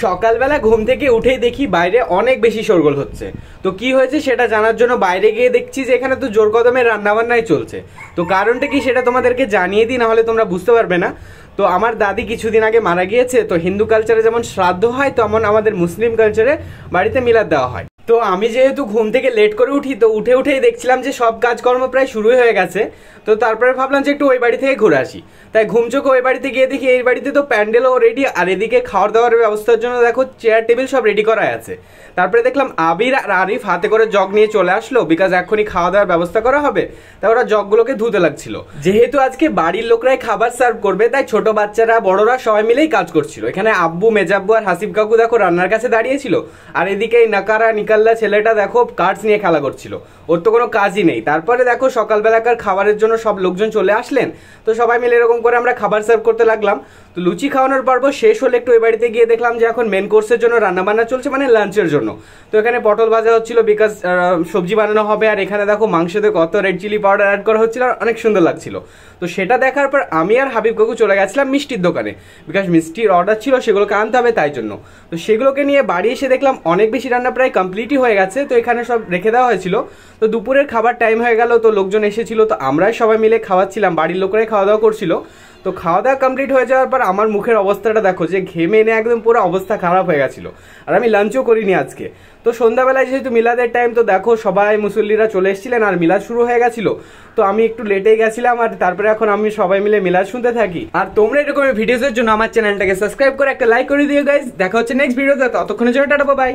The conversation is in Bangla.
সকালবেলা ঘুম থেকে উঠেই দেখি বাইরে অনেক বেশি শোরগোল হচ্ছে। তো কি হয়েছে সেটা জানার জন্য বাইরে গিয়ে দেখছি যে এখানে তো জোর কদমে রান্নাবান্নাই চলছে। তো কারণটা কি সেটা তোমাদেরকে জানিয়ে দিই, নাহলে তোমরা বুঝতে পারবে না। তো আমার দাদি কিছুদিন আগে মারা গিয়েছে। তো হিন্দু কালচারে যেমন শ্রাদ্ধ হয়, তেমন আমাদের মুসলিম কালচারে বাড়িতে মিলাদ দেওয়া হয়। তো আমি যেহেতু ঘুম থেকে লেট করে উঠি, তো উঠেই দেখছিলাম যে সব কাজকর্ম প্রায় শুরুই হয়ে গেছে। তো তারপরে ভাবলাম যে একটু ওই বাড়ি থেকে ঘুরে আসি। তাই ঘুম চোখে ওই বাড়িতে গিয়ে দেখি এই বাড়িতে তো প্যান্ডেলও রেডি, আর এদিকে খাওয়ার দাওয়ার ব্যবস্থার জন্য দেখো চেয়ার টেবিল সব রেডি করা আছে। তারপরে দেখলাম আবির আর আরিফ হাতে করে জগ নিয়ে চলে আসলো, বিকজ এখনই খাওয়া দাওয়ার ব্যবস্থা করা হবে। তাই ওরা জগগুলোকে ধুতে লাগছিল। যেহেতু আজকে বাড়ির লোকরাই খাবার সার্ভ করবে, তাই ছোট বাচ্চারা বড়রা সবাই মিলেই কাজ করছিল। এখানে আব্বু, মেজাব্বু আর হাসিব কাকু দেখো রান্নার কাছে দাঁড়িয়েছিল, আর এদিকে এই নাকারা নিকাল্লা ছেলেটা দেখো কার্ডস নিয়ে খেলা করছিল। ওর তো কোনো কাজই নেই। তারপরে দেখো সকালবেলাকার খাবারের জন্য সব লোকজন চলে আসলেন। তো সবাই মিলে এরকম করে আমরা খাবার সার্ভ করতে লাগলাম। তো লুচি খাওয়ানোর পর্ব শেষ হলে একটু ওই বাড়িতে গিয়ে দেখলাম যে এখন মেন কোর্সের জন্য রান্নাবান্না চলছে, মানে লাঞ্চের জন্য। তো এখানে পটল ভাজা হচ্ছিল, বিকজ সবজি বানানো হবে। আর এখানে দেখো মাংসতে কত রেড চিলি পাউডার অ্যাড করা হচ্ছিল, আর অনেক সুন্দর লাগছিল। তো সেটা দেখার পর আমি আর হাবিব কাকু চলে গেছিলাম মিষ্টির দোকানে, বিকজ মিষ্টির অর্ডার ছিল, সেগুলোকে আনতে হবে তাই জন্য। তো সেগুলোকে নিয়ে বাড়ি এসে দেখলাম অনেক বেশি রান্না প্রায় কমপ্লিটই হয়ে গেছে। তো এখানে সব রেখে দেওয়া হয়েছিল। তো দুপুরের খাবার টাইম হয়ে গেল, তো লোকজন এসেছিল, তো আমরাই সবাই মিলে খাওয়াচ্ছিলাম, বাড়ির লোকরাই খাওয়া দাওয়া করছিল। তো খাওয়া দাওয়া কমপ্লিট হয়ে যাওয়ার পর আমার মুখের অবস্থাটা দেখো, যে ঘেমে এনে একদম পুরো অবস্থা খারাপ হয়ে গেছিল। আর আমি লাঞ্চও করিনি আজকে। তো সন্ধ্যাবেলায় যেহেতু মিলাদের টাইম, তো দেখো সবাই মুসল্লিরা চলে এসেছিলেন আর মিলাদ শুরু হয়ে গেছিল। তো আমি একটু লেটেই গেছিলাম, আর তারপরে এখন আমি সবাই মিলে মিলাদ শুনতে থাকি। আর তোমরা এরকম ভিডিওসের জন্য আমার চ্যানেলটাকে সাবস্ক্রাইব করে একটা লাইক করে দিও গাইজ। দেখা হচ্ছে নেক্সট ভিডিওতে, ততক্ষণের জন্য টাটা, বাই।